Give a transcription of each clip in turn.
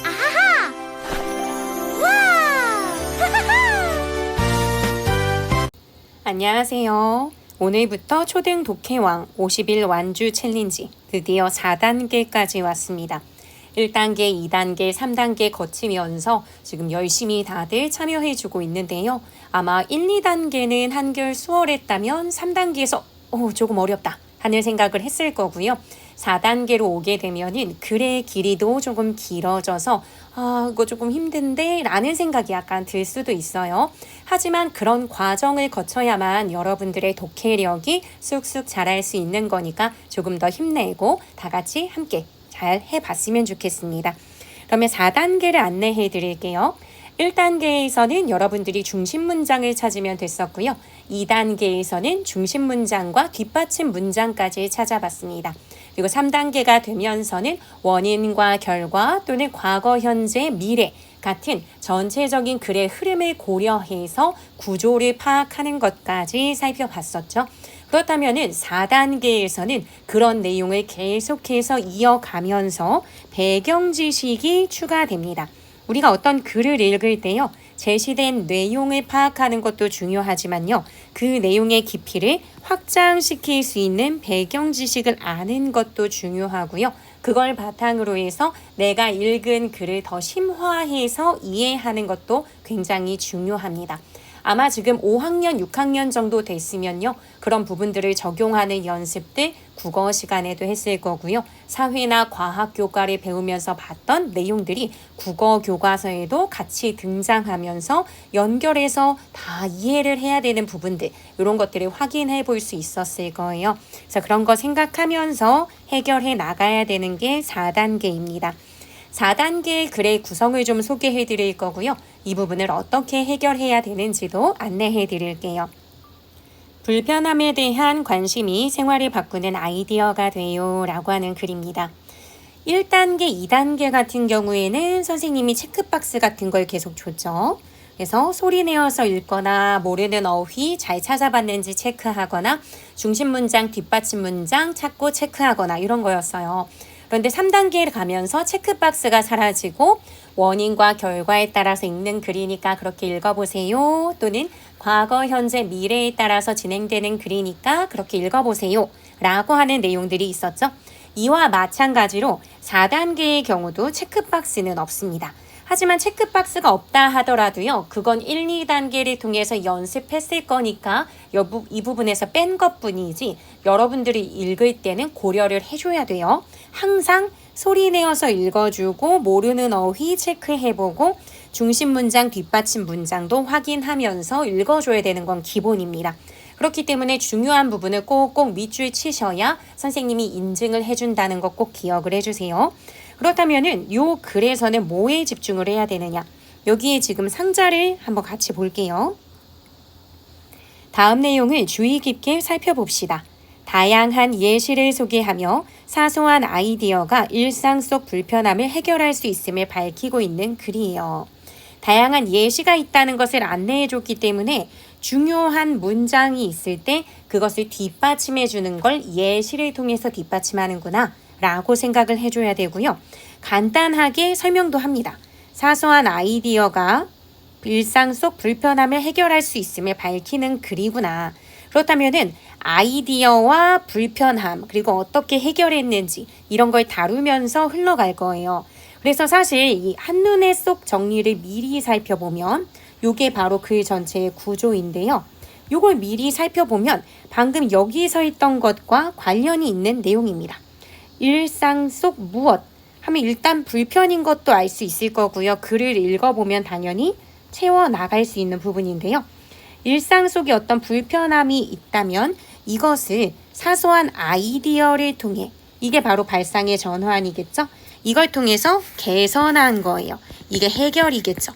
아하하! 와! 안녕하세요. 오늘부터 초등 독해왕 50일 완주 챌린지 드디어 4단계까지 왔습니다. 1단계, 2단계, 3단계 거치면서 지금 열심히 다들 참여해주고 있는데요. 아마 1, 2단계는 한결 수월했다면 3단계에서 조금 어렵다 하는 생각을 했을 거고요. 4단계로 오게 되면은 글의 길이도 조금 길어져서 이거 조금 힘든데 라는 생각이 약간 들 수도 있어요. 하지만 그런 과정을 거쳐야만 여러분들의 독해력이 쑥쑥 자랄 수 있는 거니까 조금 더 힘내고 다 같이 함께 잘 해봤으면 좋겠습니다. 그러면 4단계를 안내해 드릴게요. 1단계에서는 여러분들이 중심 문장을 찾으면 됐었고요. 2단계에서는 중심 문장과 뒷받침 문장까지 찾아봤습니다. 그리고 3단계가 되면서는 원인과 결과 또는 과거, 현재, 미래 같은 전체적인 글의 흐름을 고려해서 구조를 파악하는 것까지 살펴봤었죠. 그렇다면 4단계에서는 그런 내용을 계속해서 이어가면서 배경 지식이 추가됩니다. 우리가 어떤 글을 읽을 때요. 제시된 내용을 파악하는 것도 중요하지만요. 그 내용의 깊이를 확장시킬 수 있는 배경 지식을 아는 것도 중요하고요. 그걸 바탕으로 해서 내가 읽은 글을 더 심화해서 이해하는 것도 굉장히 중요합니다. 아마 지금 5학년, 6학년 정도 됐으면요. 그런 부분들을 적용하는 연습들 국어 시간에도 했을 거고요. 사회나 과학 교과를 배우면서 봤던 내용들이 국어 교과서에도 같이 등장하면서 연결해서 다 이해를 해야 되는 부분들 이런 것들을 확인해 볼 수 있었을 거예요. 그래서 그런 거 생각하면서 해결해 나가야 되는 게 4단계입니다. 4단계 글의 구성을 좀 소개해 드릴 거고요. 이 부분을 어떻게 해결해야 되는지도 안내해 드릴게요. 불편함에 대한 관심이 생활을 바꾸는 아이디어가 돼요 라고 하는 글입니다. 1단계, 2단계 같은 경우에는 선생님이 체크박스 같은 걸 계속 줬죠. 그래서 소리 내어서 읽거나 모르는 어휘 잘 찾아봤는지 체크하거나 중심 문장, 뒷받침 문장 찾고 체크하거나 이런 거였어요. 그런데 3단계를 가면서 체크박스가 사라지고 원인과 결과에 따라서 읽는 글이니까 그렇게 읽어보세요. 또는 과거, 현재, 미래에 따라서 진행되는 글이니까 그렇게 읽어보세요. 라고 하는 내용들이 있었죠. 이와 마찬가지로 4단계의 경우도 체크박스는 없습니다. 하지만 체크박스가 없다 하더라도요. 그건 1, 2단계를 통해서 연습했을 거니까 이 부분에서 뺀 것뿐이지 여러분들이 읽을 때는 고려를 해줘야 돼요. 항상 소리 내어서 읽어주고 모르는 어휘 체크해보고 중심 문장, 뒷받침 문장도 확인하면서 읽어줘야 되는 건 기본입니다. 그렇기 때문에 중요한 부분을 꼭꼭 밑줄 치셔야 선생님이 인증을 해준다는 것 꼭 기억을 해주세요. 그렇다면은 요 글에서는 뭐에 집중을 해야 되느냐? 여기에 지금 상자를 한번 같이 볼게요. 다음 내용을 주의 깊게 살펴봅시다. 다양한 예시를 소개하며 사소한 아이디어가 일상 속 불편함을 해결할 수 있음을 밝히고 있는 글이에요. 다양한 예시가 있다는 것을 안내해 줬기 때문에 중요한 문장이 있을 때 그것을 뒷받침해 주는 걸 예시를 통해서 뒷받침하는구나 라고 생각을 해줘야 되고요. 간단하게 설명도 합니다. 사소한 아이디어가 일상 속 불편함을 해결할 수 있음을 밝히는 글이구나. 그렇다면은 아이디어와 불편함 그리고 어떻게 해결했는지 이런 걸 다루면서 흘러갈 거예요. 그래서 사실 이 한눈에 쏙 정리를 미리 살펴보면 이게 바로 글 전체의 구조인데요. 이걸 미리 살펴보면 방금 여기 서 있던 것과 관련이 있는 내용입니다. 일상 속 무엇 하면 일단 불편인 것도 알 수 있을 거고요. 글을 읽어보면 당연히 채워나갈 수 있는 부분인데요. 일상 속에 어떤 불편함이 있다면 이것을 사소한 아이디어를 통해 이게 바로 발상의 전환이겠죠. 이걸 통해서 개선한 거예요. 이게 해결이겠죠.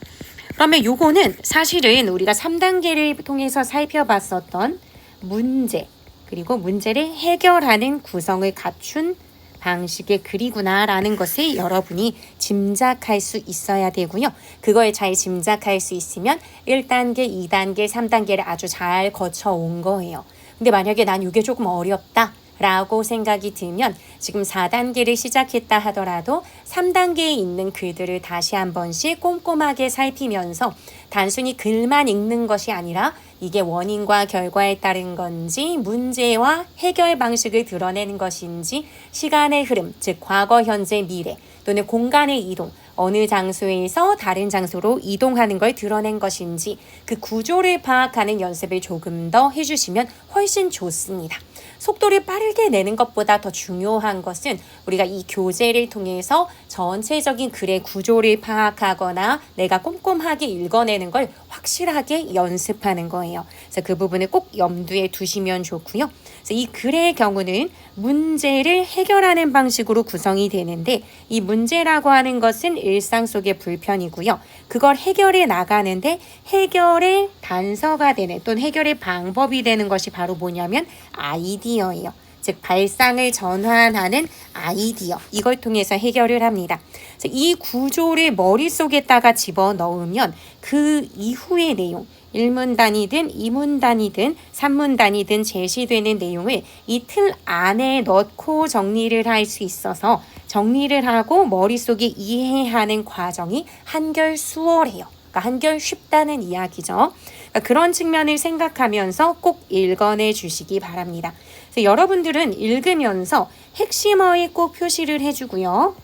그러면 요거는 사실은 우리가 3단계를 통해서 살펴봤었던 문제 그리고 문제를 해결하는 구성을 갖춘 방식의 글이구나 라는 것을 여러분이 짐작할 수 있어야 되고요. 그걸 잘 짐작할 수 있으면 1단계, 2단계, 3단계를 아주 잘 거쳐온 거예요. 근데 만약에 난 이게 조금 어렵다. 라고 생각이 들면 지금 4단계를 시작했다 하더라도 3단계에 있는 글들을 다시 한 번씩 꼼꼼하게 살피면서 단순히 글만 읽는 것이 아니라 이게 원인과 결과에 따른 건지 문제와 해결 방식을 드러내는 것인지 시간의 흐름, 즉 과거, 현재, 미래 또는 공간의 이동, 어느 장소에서 다른 장소로 이동하는 걸 드러낸 것인지 그 구조를 파악하는 연습을 조금 더 해주시면 훨씬 좋습니다. 속도를 빠르게 내는 것보다 더 중요한 것은 우리가 이 교재를 통해서 전체적인 글의 구조를 파악하거나 내가 꼼꼼하게 읽어내는 걸 확실하게 연습하는 거예요. 그래서 그 부분을 꼭 염두에 두시면 좋고요. 그래서 이 글의 경우는 문제를 해결하는 방식으로 구성이 되는데 이 문제라고 하는 것은 일상 속의 불편이고요. 그걸 해결해 나가는데 해결의 단서가 되는 또는 해결의 방법이 되는 것이 바로 뭐냐면 아이디어예요. 즉 발상을 전환하는 아이디어, 이걸 통해서 해결을 합니다. 그래서 이 구조를 머릿속에다가 집어넣으면 그 이후의 내용, 1문단이든 2문단이든 3문단이든 제시되는 내용을 이 틀 안에 넣고 정리를 할 수 있어서 정리를 하고 머릿속에 이해하는 과정이 한결 수월해요. 그러니까 한결 쉽다는 이야기죠. 그러니까 그런 측면을 생각하면서 꼭 읽어내 주시기 바랍니다. 그래서 여러분들은 읽으면서 핵심어에 꼭 표시를 해주고요.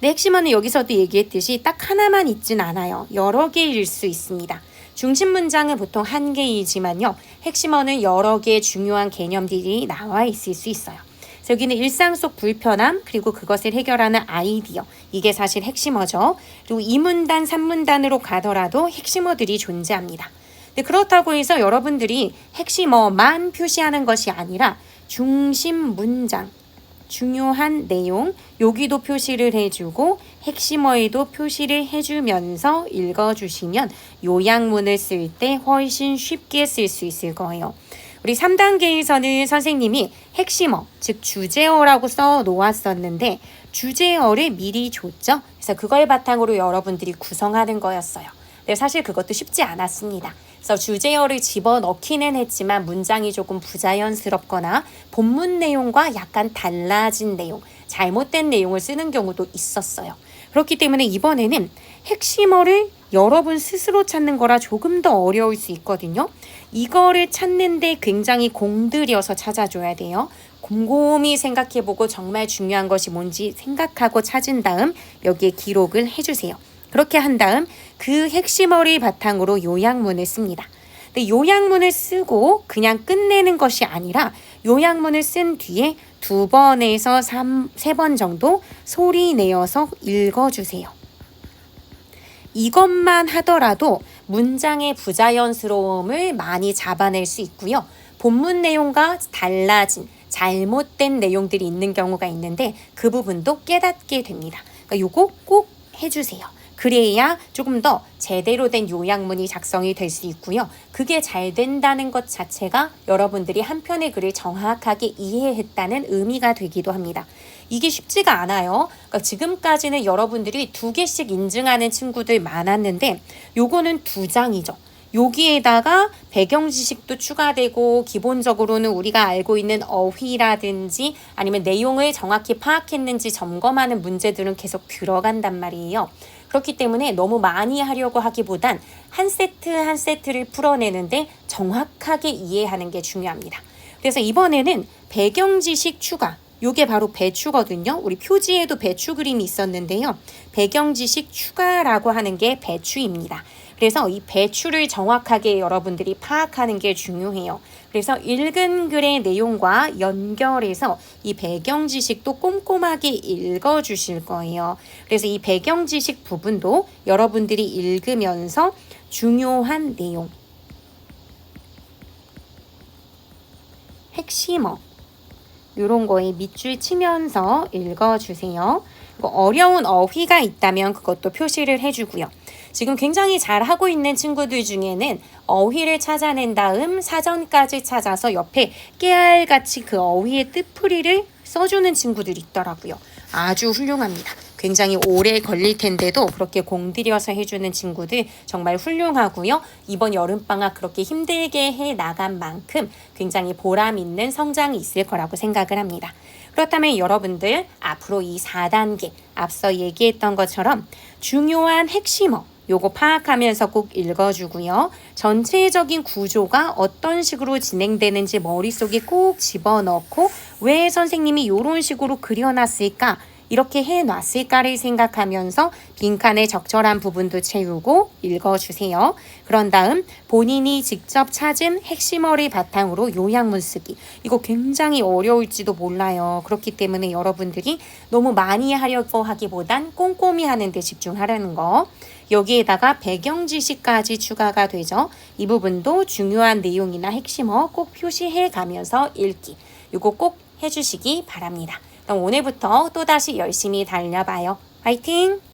네, 핵심어는 여기서도 얘기했듯이 딱 하나만 있진 않아요. 여러 개일 수 있습니다. 중심 문장은 보통 한 개이지만요. 핵심어는 여러 개의 중요한 개념들이 나와 있을 수 있어요. 그래서 여기는 일상 속 불편함 그리고 그것을 해결하는 아이디어, 이게 사실 핵심어죠. 그리고 2문단, 3문단으로 가더라도 핵심어들이 존재합니다. 근데 그렇다고 해서 여러분들이 핵심어만 표시하는 것이 아니라 중심 문장, 중요한 내용, 여기도 표시를 해주고 핵심어에도 표시를 해주면서 읽어주시면 요약문을 쓸 때 훨씬 쉽게 쓸 수 있을 거예요. 우리 3단계에서는 선생님이 핵심어, 즉 주제어라고 써 놓았었는데 주제어를 미리 줬죠. 그래서 그걸 바탕으로 여러분들이 구성하는 거였어요. 근데 사실 그것도 쉽지 않았습니다. 그래서 주제어를 집어넣기는 했지만 문장이 조금 부자연스럽거나 본문 내용과 약간 달라진 내용, 잘못된 내용을 쓰는 경우도 있었어요. 그렇기 때문에 이번에는 핵심어를 여러분 스스로 찾는 거라 조금 더 어려울 수 있거든요. 이거를 찾는데 굉장히 공들여서 찾아줘야 돼요. 곰곰이 생각해보고 정말 중요한 것이 뭔지 생각하고 찾은 다음 여기에 기록을 해주세요. 그렇게 한 다음 그 핵심어를 바탕으로 요약문을 씁니다. 근데 요약문을 쓰고 그냥 끝내는 것이 아니라 요약문을 쓴 뒤에 2번에서 3번 정도 소리 내어서 읽어주세요. 이것만 하더라도 문장의 부자연스러움을 많이 잡아낼 수 있고요. 본문 내용과 달라진 잘못된 내용들이 있는 경우가 있는데 그 부분도 깨닫게 됩니다. 그러니까 요거 꼭 해주세요. 그래야 조금 더 제대로 된 요약문이 작성이 될 수 있고요. 그게 잘 된다는 것 자체가 여러분들이 한 편의 글을 정확하게 이해했다는 의미가 되기도 합니다. 이게 쉽지가 않아요. 그러니까 지금까지는 여러분들이 2개씩 인증하는 친구들 많았는데 요거는 2장이죠. 여기에다가 배경 지식도 추가되고 기본적으로는 우리가 알고 있는 어휘라든지 아니면 내용을 정확히 파악했는지 점검하는 문제들은 계속 들어간단 말이에요. 그렇기 때문에 너무 많이 하려고 하기보단 한 세트 한 세트를 풀어내는데 정확하게 이해하는 게 중요합니다. 그래서 이번에는 배경 지식 추가, 요게 바로 배추거든요. 우리 표지에도 배추 그림이 있었는데요. 배경 지식 추가라고 하는 게 배추입니다. 그래서 이 배추를 정확하게 여러분들이 파악하는 게 중요해요. 그래서 읽은 글의 내용과 연결해서 이 배경 지식도 꼼꼼하게 읽어주실 거예요. 그래서 이 배경 지식 부분도 여러분들이 읽으면서 중요한 내용, 핵심어, 이런 거에 밑줄 치면서 읽어주세요. 어려운 어휘가 있다면 그것도 표시를 해주고요. 지금 굉장히 잘하고 있는 친구들 중에는 어휘를 찾아낸 다음 사전까지 찾아서 옆에 깨알같이 그 어휘의 뜻풀이를 써주는 친구들이 있더라고요. 아주 훌륭합니다. 굉장히 오래 걸릴 텐데도 그렇게 공들여서 해주는 친구들 정말 훌륭하고요. 이번 여름방학 그렇게 힘들게 해 나간 만큼 굉장히 보람 있는 성장이 있을 거라고 생각을 합니다. 그렇다면 여러분들 앞으로 이 4단계 앞서 얘기했던 것처럼 중요한 핵심어 요거 파악하면서 꼭 읽어주고요. 전체적인 구조가 어떤 식으로 진행되는지 머릿속에 꼭 집어넣고 왜 선생님이 이런 식으로 그려놨을까? 이렇게 해놨을까를 생각하면서 빈칸에 적절한 부분도 채우고 읽어주세요. 그런 다음 본인이 직접 찾은 핵심어를 바탕으로 요약문 쓰기. 이거 굉장히 어려울지도 몰라요. 그렇기 때문에 여러분들이 너무 많이 하려고 하기보단 꼼꼼히 하는 데 집중하라는 거. 여기에다가 배경 지식까지 추가가 되죠. 이 부분도 중요한 내용이나 핵심어 꼭 표시해 가면서 읽기. 이거 꼭 해주시기 바랍니다. 그럼 오늘부터 또다시 열심히 달려봐요. 화이팅!